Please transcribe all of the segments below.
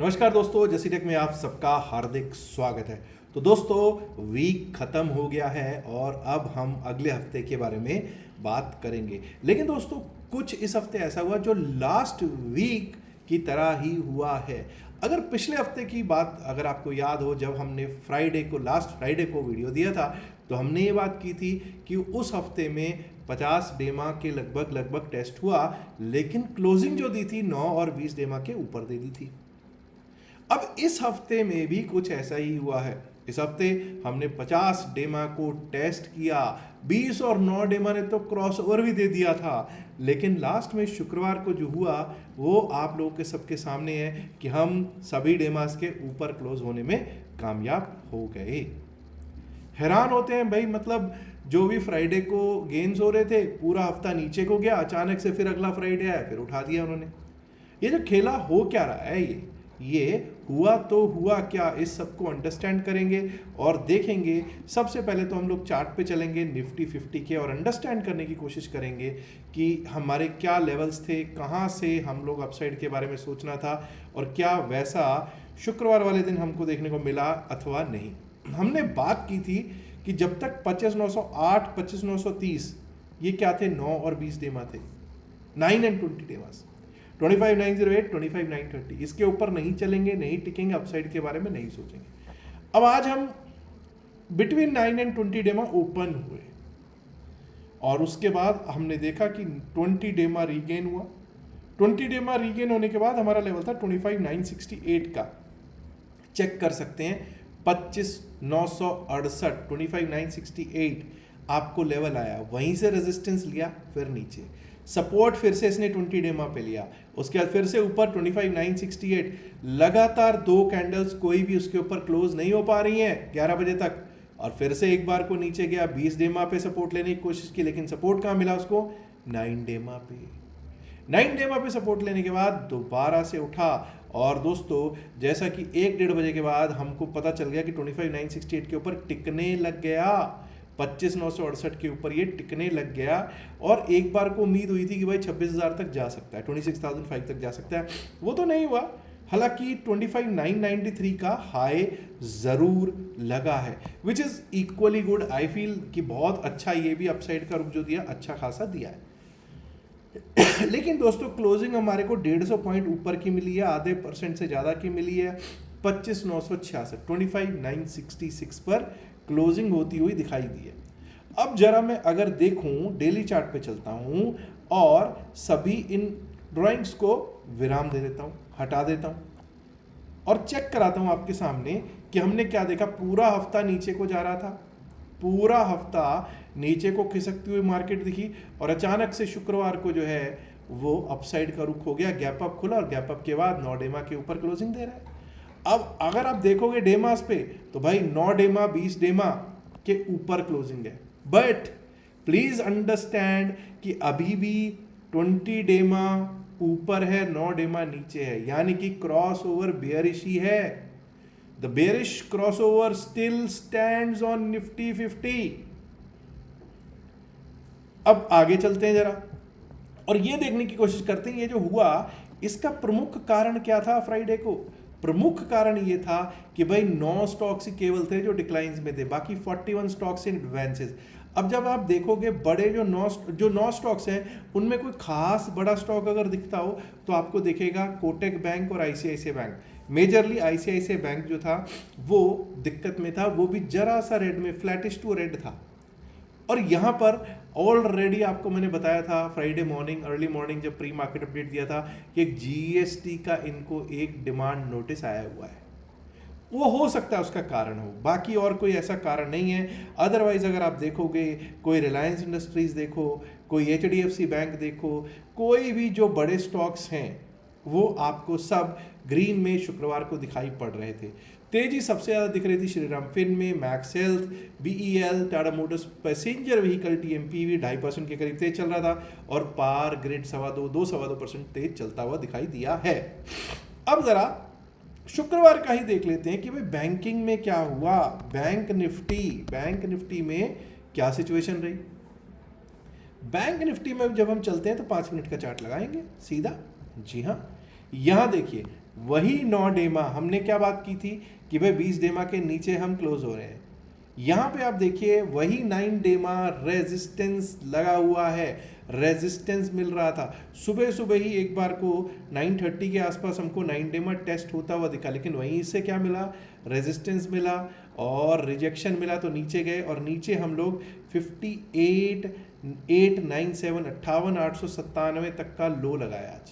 नमस्कार दोस्तों, जैसी टेक में आप सबका हार्दिक स्वागत है। तो दोस्तों, वीक खत्म हो गया है और अब हम अगले हफ्ते के बारे में बात करेंगे। लेकिन दोस्तों, कुछ इस हफ्ते ऐसा हुआ जो लास्ट वीक की तरह ही हुआ है। अगर पिछले हफ्ते की बात अगर आपको याद हो, जब हमने लास्ट फ्राइडे को वीडियो दिया था, तो हमने ये बात की थी कि उस हफ्ते में 50 डेमा के लगभग टेस्ट हुआ, लेकिन क्लोजिंग जो दी थी 9 और 20 डेमा के ऊपर दे दी थी। अब इस हफ्ते में भी कुछ ऐसा ही हुआ है। इस हफ्ते हमने 50 डेमा को टेस्ट किया, 20 और 9 डेमा ने तो क्रॉसओवर भी दे दिया था, लेकिन लास्ट में शुक्रवार को जो हुआ वो आप लोगों के सबके सामने है कि हम सभी डेमास के ऊपर क्लोज होने में कामयाब हो गए। हैरान होते हैं भाई, मतलब जो भी फ्राइडे को गेन्स हो रहे थे, पूरा हफ्ता नीचे को गया, अचानक से फिर अगला फ्राइडे आया, फिर उठा दिया उन्होंने। ये जो खेला हो क्या रहा है, ये हुआ तो हुआ क्या, इस सबको अंडरस्टैंड करेंगे और देखेंगे। सबसे पहले तो हम लोग चार्ट पे चलेंगे निफ्टी 50 के और अंडरस्टैंड करने की कोशिश करेंगे कि हमारे क्या लेवल्स थे, कहाँ से हम लोग अपसाइड के बारे में सोचना था और क्या वैसा शुक्रवार वाले दिन हमको देखने को मिला अथवा नहीं। हमने बात की थी कि जब तक 25,908 25,930 ये क्या थे, 9 और 20 डेमा थे, 9 एंड 20 डेमास, 25,908 25,930, इसके ऊपर नहीं चलेंगे, नहीं टिकेंगे, अपसाइड के बारे में नहीं सोचेंगे। अब आज हम बिटवीन 9 एंड 20 डेमा ओपन हुए और उसके बाद हमने देखा कि 20 डेमा रीगेन हुआ। 20 डेमा रीगेन होने के बाद हमारा लेवल था 25,968 का। चेक कर सकते हैं, 25,968 25,968 आपको लेवल आया, वहीं से रेजिस्टेंस लिया, फिर नीचे सपोर्ट, फिर से इसने 20 डेमा पे लिया, उसके बाद फिर से ऊपर 25,968। लगातार 2 कैंडल्स कोई भी उसके ऊपर क्लोज नहीं हो पा रही हैं 11 बजे तक, और फिर से एक बार को नीचे गया, 20 डेमा पे सपोर्ट लेने की कोशिश की, लेकिन सपोर्ट कहाँ मिला उसको, 9 डेमा पे। 9 डेमा पे सपोर्ट लेने के बाद दोबारा से उठा और दोस्तों, जैसा कि 1-1:30 बजे के बाद हमको पता चल गया कि 25,968 के ऊपर टिकने लग गया, 25,968 के ऊपर ये टिकने लग गया। और एक बार को उम्मीद हुई थी कि भाई 26,000 तक जा सकता है, 26,005 तक जा सकता है, वो तो नहीं हुआ। हालांकि 25,993 का हाई जरूर लगा है, which is equally good. I feel कि बहुत अच्छा, ये भी अपसाइड का रुख जो दिया अच्छा खासा दिया है। लेकिन दोस्तों, क्लोजिंग हमारे को 150 पॉइंट ऊपर की मिली है, आधे % से ज्यादा की मिली है। 25,966 25,966 पर क्लोजिंग होती हुई दिखाई दी है। अब जरा मैं अगर देखूं, डेली चार्ट पे चलता हूं और सभी इन ड्राइंग्स को विराम दे देता हूं, हटा देता हूं और चेक कराता हूं आपके सामने कि हमने क्या देखा। पूरा हफ्ता नीचे को जा रहा था, पूरा हफ्ता नीचे को खिसकती हुई मार्केट दिखी और अचानक से शुक्रवार को जो है वो अपसाइड का रुख हो गया, गैप अप खुला और गैप अप के बाद 9 डेमा के ऊपर क्लोजिंग दे रहा है। अब अगर आप देखोगे डेमास पे, तो भाई 9 डेमा 20 डेमा के ऊपर क्लोजिंग है, बट प्लीज अंडरस्टैंड कि अभी भी 20 डेमा ऊपर है, 9 डेमा नीचे है, यानी कि क्रॉस ओवर बेयरिश ही है। The bearish crossover still stands on Nifty 50। अब आगे चलते हैं जरा और ये देखने की कोशिश करते हैं ये जो हुआ इसका प्रमुख कारण क्या था। फ्राइडे को प्रमुख कारण ये था कि भाई 9 स्टॉक्स ही केवल थे जो डिक्लाइंस में थे, बाकी 41 स्टॉक्स इन एडवांसेस। अब जब आप देखोगे बड़े जो 9 स्टॉक्स हैं, उनमें कोई खास बड़ा स्टॉक अगर दिखता हो तो आपको दिखेगा कोटक बैंक और ICICI bank. Majorly ICICI bank जो था वो दिक्कत में था, वो भी जरा सा रेड में, फ्लैटिश टू रेड था। और यहाँ पर ऑलरेडी आपको मैंने बताया था फ्राइडे मॉर्निंग, अर्ली मॉर्निंग जब प्री मार्केट अपडेट दिया था कि एक जीएसटी का इनको एक डिमांड नोटिस आया हुआ है, वो हो सकता है उसका कारण हो, बाकी और कोई ऐसा कारण नहीं है। अदरवाइज अगर आप देखोगे, कोई रिलायंस इंडस्ट्रीज देखो, कोई एचडीएफसी बैंक देखो, कोई भी जो बड़े स्टॉक्स हैं वो आपको सब ग्रीन में शुक्रवार को दिखाई पड़ रहे थे। तेजी सबसे ज़्यादा दिख रही थी श्रीराम फिन में, Max Health, BEL, Tata Motors passenger vehicle TMPV 2.5% के करीब तेज चल रहा था और पार ग्रिड 2.25% तेज चलता हुआ दिखाई दिया है। अब जरा शुक्रवार का ही देख लेते हैं कि भाई बैंकिंग में क्या हुआ। बैंक निफ्टी में क्या सिचुएशन रही। बैंक निफ्टी में जब हम चलते हैं तो 5 मिनट का चार्ट लगाएंगे सीधा। जी हाँ, यहां देखिए वही 9 डेमा हमने क्या बात की थी कि भाई 20 डेमा के नीचे हम क्लोज हो रहे हैं। यहां पे आप देखिए वही 9 डेमा रेजिस्टेंस लगा हुआ है, रेजिस्टेंस मिल रहा था। सुबह सुबह ही एक बार को 9:30 के आसपास हमको 9 डेमा टेस्ट होता हुआ दिखा, लेकिन वहीं से क्या मिला, रेजिस्टेंस मिला और रिजेक्शन मिला, तो नीचे गए और नीचे हम लोग 58,897 58,897 तक का लो लगाया आज।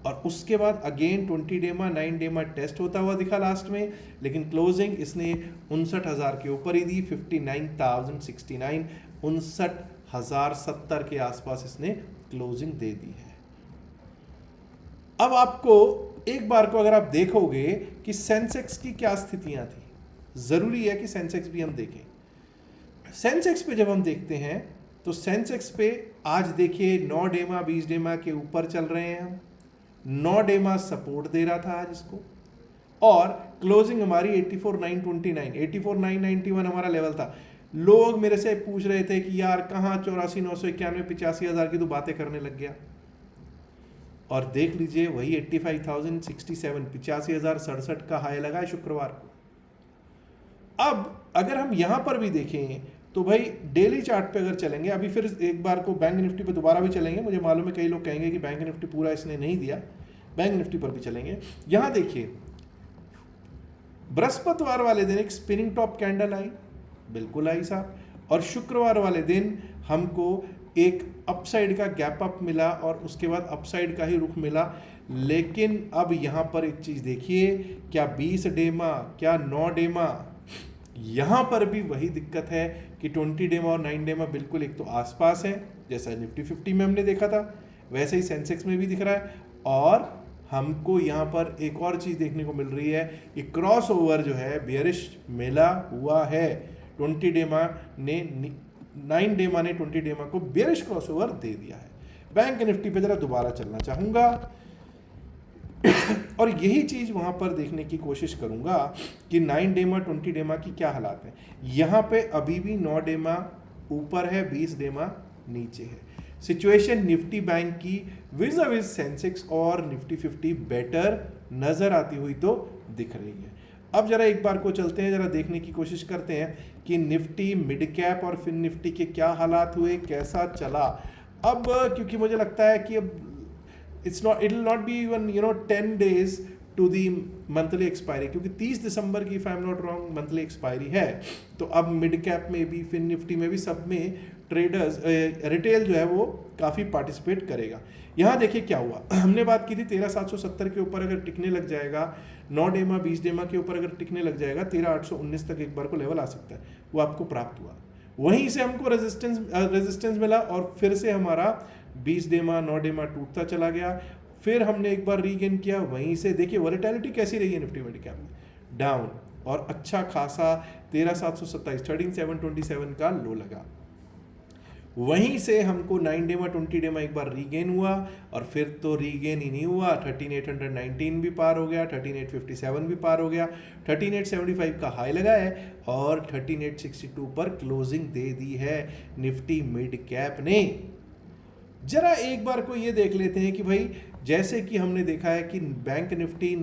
और उसके बाद अगेन 20 डेमा 9 डेमा टेस्ट होता हुआ दिखा लास्ट में, लेकिन क्लोजिंग इसने 59,000 के ऊपर ही दी, 59,069 59,070 के आसपास इसने क्लोजिंग दे दी है। अब आपको एक बार को अगर आप देखोगे कि सेंसेक्स की क्या स्थितियां थी, जरूरी है कि सेंसेक्स भी हम देखें। सेंसेक्स पे जब हम देखते हैं तो सेंसेक्स पे आज देखिए 9 डेमा 20 डेमा के ऊपर चल रहे हैं हम, 9 डेमा सपोर्ट दे रहा था आज इसको, और क्लोजिंग हमारी 84,929 84,991 हमारा लेवल था। लोग मेरे से पूछ रहे थे कि यार कहाँ 84,991 85,000 की तो बातें करने लग गया, और देख लीजिए वही 85,067 85,067 का हाई लगा है शुक्रवार को। अब अगर हम यहां पर भी देखें तो भाई डेली चार्ट पे अगर चलेंगे, अभी फिर एक बार को बैंक निफ्टी पे दोबारा भी चलेंगे, मुझे मालूम है कई लोग कहेंगे कि बैंक निफ्टी पूरा इसने नहीं दिया, बैंक निफ्टी पर भी चलेंगे। यहां देखिए बृहस्पतिवार वाले दिन एक स्पिनिंग टॉप कैंडल आई, बिल्कुल आई साहब, और शुक्रवार वाले दिन हमको एक अपसाइड का गैप अप मिला और उसके बाद अपसाइड का ही रुख मिला। लेकिन अब यहां पर एक चीज देखिए, क्या 20 डेमा क्या 9 डेमा, यहां पर भी वही दिक्कत है कि 20 डेमा और 9 डेमा बिल्कुल एक तो आसपास है, जैसा निफ्टी 50 में हमने देखा था वैसे ही सेंसेक्स में भी दिख रहा है। और हमको यहां पर एक और चीज देखने को मिल रही है कि क्रॉस ओवर जो है बेयरिश मिला हुआ है, 20 डेमा ने 9 डेमा ने 20 डेमा को बेयरिश क्रॉस ओवर दे दिया है। बैंक निफ्टी पे जरा दोबारा चलना चाहूंगा और यही चीज वहां पर देखने की कोशिश करूंगा कि 9 डेमा 20 डेमा की क्या हालात है। यहां पे अभी भी 9 डेमा ऊपर है, 20 डेमा नीचे है। सिचुएशन निफ्टी बैंक की विज सेंसेक्स और निफ्टी 50 बेटर नजर आती हुई तो दिख रही है। अब जरा एक बार को चलते हैं, जरा देखने की कोशिश करते हैं कि निफ्टी मिड कैप और फिन निफ्टी के क्या हालात हुए, कैसा चला। अब क्योंकि मुझे लगता है कि अब it will not be even 10 days to the monthly expiry, क्योंकि 30 दिसंबर की if I am not wrong monthly expiry है। तो अब मिड कैप में भी फिन निफ्टी में भी सब में ट्रेडर्स रिटेल जो है वो काफ़ी पार्टिसिपेट करेगा। यहाँ देखिए क्या हुआ, हमने बात की थी 13,770 के ऊपर अगर टिकने लग जाएगा, 9 डेमा 20 डेमा के ऊपर अगर टिकने लग जाएगा 13,819 तक एक बार को लेवल आ सकता है, वो आपको प्राप्त हुआ। वहीं से हमको रेजिस्टेंस मिला और फिर से हमारा 20 डेमा 9 डेमा टूटता चला गया। फिर हमने एक बार रीगेन किया, वहीं से देखिए वॉलेटिलिटी कैसी रही है निफ्टी मिड कैप में, डाउन, और अच्छा खासा 13,727 13,727 का लो लगा। वहीं से हमको 9 डेमा 20 डेमा एक बार रीगेन हुआ और फिर तो रीगेन ही नहीं हुआ, 13,819 भी पार हो गया, 13,857 भी पार हो गया, 13,875 का हाई लगा है और 13,862 पर क्लोजिंग दे दी है निफ्टी मिड कैप ने। जरा एक बार को ये देख लेते हैं कि भाई जैसे कि हमने देखा है कि बैंक निफ्टी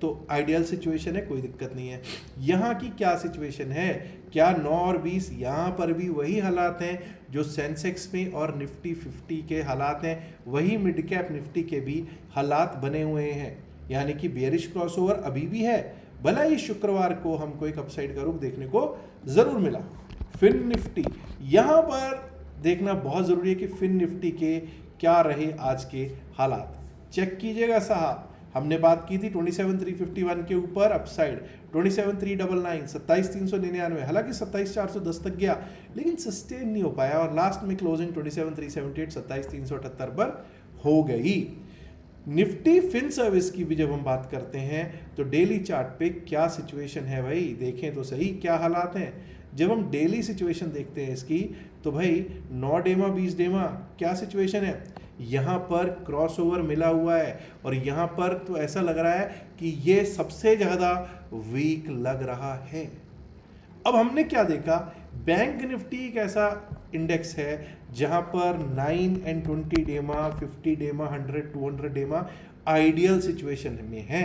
तो आइडियल सिचुएशन है, कोई दिक्कत नहीं है। यहाँ की क्या सिचुएशन है, क्या 9 और 20 यहाँ पर भी वही हालात हैं जो सेंसेक्स में और निफ्टी 50 के हालात हैं, वही मिड कैप निफ्टी के भी हालात बने हुए हैं, यानी कि बेयरिश क्रॉसओवर अभी भी है। भला ही शुक्रवार को हमको एक अपसाइड का रुख देखने को जरूर मिला। फिन निफ्टी यहाँ पर देखना बहुत जरूरी है कि फिन निफ्टी के क्या रहे आज के हालात, चेक कीजिएगा साहब। हमने बात की थी 27,351 के ऊपर अपसाइड, 27,399 27,399, हालांकि 27,410 तक गया लेकिन सस्टेन नहीं हो पाया और लास्ट में क्लोजिंग 27,378 27,378 पर हो गई। निफ्टी फिन सर्विस की भी जब हम बात करते हैं तो डेली चार्ट पे क्या सिचुएशन है भाई, देखें तो सही क्या हालात हैं। जब हम डेली सिचुएशन देखते हैं इसकी तो भाई 9 डेमा 20 डेमा क्या सिचुएशन है, यहाँ पर क्रॉसओवर मिला हुआ है और यहाँ पर तो ऐसा लग रहा है कि ये सबसे ज़्यादा वीक लग रहा है। अब हमने क्या देखा, बैंक निफ्टी एक ऐसा इंडेक्स है जहाँ पर 9 and 20 डेमा 50 डेमा 100 200 डेमा आइडियल सिचुएशन में है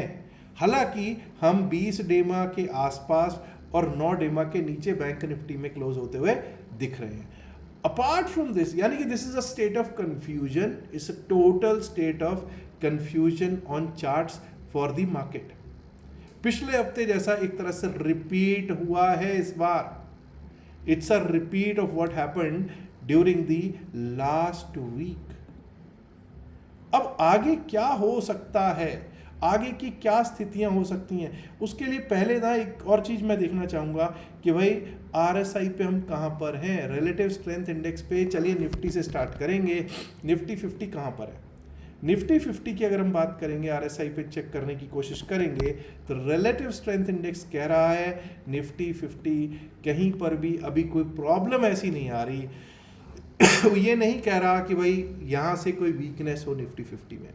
हालांकि हम 20 डेमा के आसपास और 9 डेमा के नीचे बैंक निफ्टी में क्लोज होते हुए दिख रहे हैं। अपार्ट फ्रॉम दिस, यानी कि this is a state of confusion, it's a total state of confusion on charts for the market. पिछले हफ्ते जैसा एक तरह से रिपीट हुआ है इस बार। It's a repeat of what happened during the last week. अब आगे क्या हो सकता है, आगे की क्या स्थितियां हो सकती हैं, उसके लिए पहले ना एक और चीज मैं देखना चाहूंगा कि भाई आरएसआई पे हम कहां पर हैं, रिलेटिव स्ट्रेंथ इंडेक्स पे। चलिए निफ्टी से स्टार्ट करेंगे। निफ्टी 50 कहां पर है? निफ्टी 50 की अगर हम बात करेंगे, आरएसआई पे चेक करने की कोशिश करेंगे, तो रिलेटिव स्ट्रेंथ इंडेक्स कह रहा है निफ्टी 50 कहीं पर भी अभी कोई प्रॉब्लम ऐसी नहीं आ रही। ये नहीं कह रहा कि भाई यहां से कोई वीकनेस हो निफ्टी 50 में।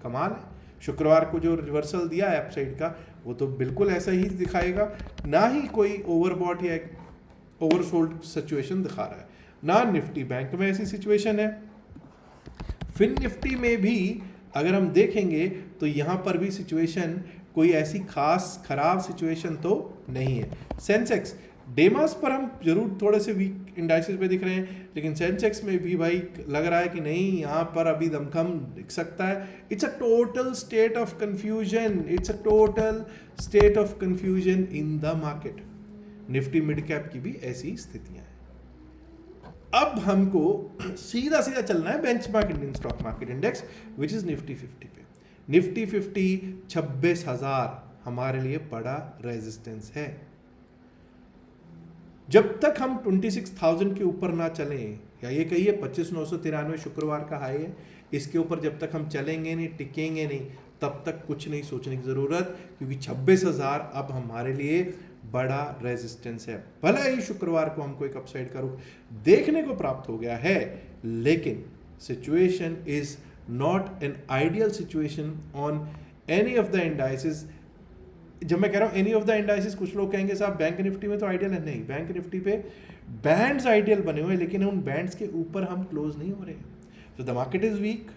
कमाल है, शुक्रवार को जो रिवर्सल दिया है अपसाइड का, वो तो बिल्कुल ऐसा ही दिखाएगा। ना ही कोई ओवरबॉट या ओवरसोल्ड सिचुएशन दिखा रहा है, ना निफ्टी बैंक में ऐसी सिचुएशन है। फिन निफ्टी में भी अगर हम देखेंगे तो यहां पर भी सिचुएशन कोई ऐसी खास खराब सिचुएशन तो नहीं है। सेंसेक्स डेमास पर हम जरूर थोड़े से वीक इंडाइसेस पे दिख रहे हैं, लेकिन सेंसेक्स में भी भाई लग रहा है कि नहीं, यहाँ पर अभी दमखम दिख सकता है। It's a total state of confusion, it's a total state of confusion in the market. Nifty mid cap की भी ऐसी स्थितियां हैं। अब हमको सीधा सीधा चलना है benchmark Indian stock market index which is Nifty 50 पे। निफ्टी 50 26,000 हमारे लिए बड़ा रेजिस्टेंस है। जब तक हम 26,000 के ऊपर ना चलें, या ये कहिए 25,993 शुक्रवार का हाई है, इसके ऊपर जब तक हम चलेंगे नहीं, टिकेंगे नहीं, तब तक कुछ नहीं सोचने की जरूरत, क्योंकि 26,000 अब हमारे लिए बड़ा रेजिस्टेंस है। भले ही शुक्रवार को हमको एक अपसाइड का रुख देखने को प्राप्त हो गया है, लेकिन situation is not an ideal situation on any of the indices. जब मैं कह रहा हूं एनी ऑफ द इंडाइसेस, कुछ लोग कहेंगे साहब बैंक निफ्टी में तो आइडियल है। नहीं, बैंक निफ्टी पे बैंड्स आइडियल बने हुए हैं, लेकिन उन बैंड्स के ऊपर हम क्लोज नहीं हो रहे। So the market is weak.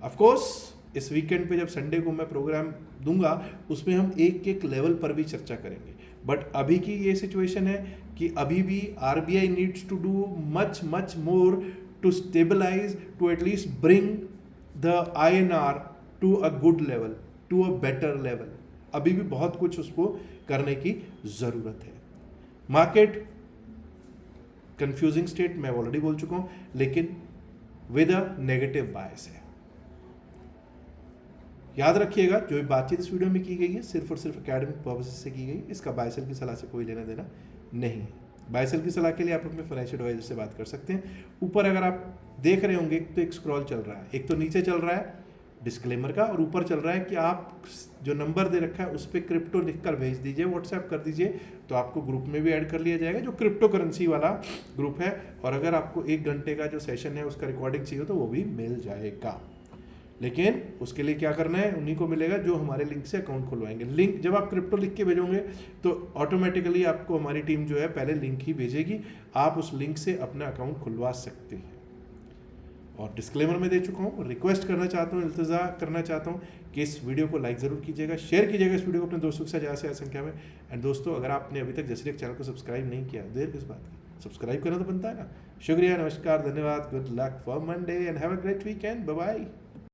Of course इस वीकेंड पे जब संडे को मैं प्रोग्राम दूंगा, उसमें हम एक एक लेवल पर भी चर्चा करेंगे। बट अभी की ये सिचुएशन है कि अभी भी RBI needs to do much much more to stabilise, to at least bring the INR to a good level, to a better level. अभी भी बहुत कुछ उसको करने की जरूरत है। मार्केट कंफ्यूजिंग स्टेट मैं ऑलरेडी बोल चुका हूं, लेकिन विद अ नेगेटिव बायस है। याद रखिएगा, जो भी बातचीत इस वीडियो में की गई है सिर्फ और सिर्फ एकेडमिक पर्पसेस से की गई। इसका बाय सेल की सलाह से कोई लेना देना नहीं है। बाय सेल की सलाह के लिए आप अपने फाइनेंशियल एडवाइजर से बात कर सकते हैं। ऊपर अगर आप देख रहे होंगे तो एक स्क्रॉल चल रहा है, एक तो नीचे चल रहा है डिस्क्लेमर का, और ऊपर चल रहा है कि आप जो नंबर दे रखा है उस पर क्रिप्टो लिखकर भेज दीजिए, व्हाट्सएप कर दीजिए, तो आपको ग्रुप में भी ऐड कर लिया जाएगा, जो क्रिप्टो करेंसी वाला ग्रुप है। और अगर आपको 1 घंटे का जो सेशन है उसका रिकॉर्डिंग चाहिए तो वो भी मिल जाएगा। लेकिन उसके लिए क्या करना है, उन्हीं को मिलेगा जो हमारे लिंक से अकाउंट खुलवाएंगे। लिंक जब आप क्रिप्टो लिख के भेजोगे तो ऑटोमेटिकली आपको हमारी टीम जो है पहले लिंक ही भेजेगी, आप उस लिंक से अपना अकाउंट खुलवा सकते हैं। और डिस्क्लेमर में दे चुका हूँ, रिक्वेस्ट करना चाहता हूँ, इल्तजा करना चाहता हूँ कि इस वीडियो को लाइक ज़रूर कीजिएगा, शेयर कीजिएगा इस वीडियो को अपने दोस्तों के साथ ज़्यादा से ज़्यादा संख्या में। एंड दोस्तों, अगर आपने अभी तक जसरीक चैनल को सब्सक्राइब नहीं किया, देर किस बात की, सब्सक्राइब करना तो बनता है ना। शुक्रिया, नमस्कार, धन्यवाद, good luck for Monday and have a great weekend, bye bye.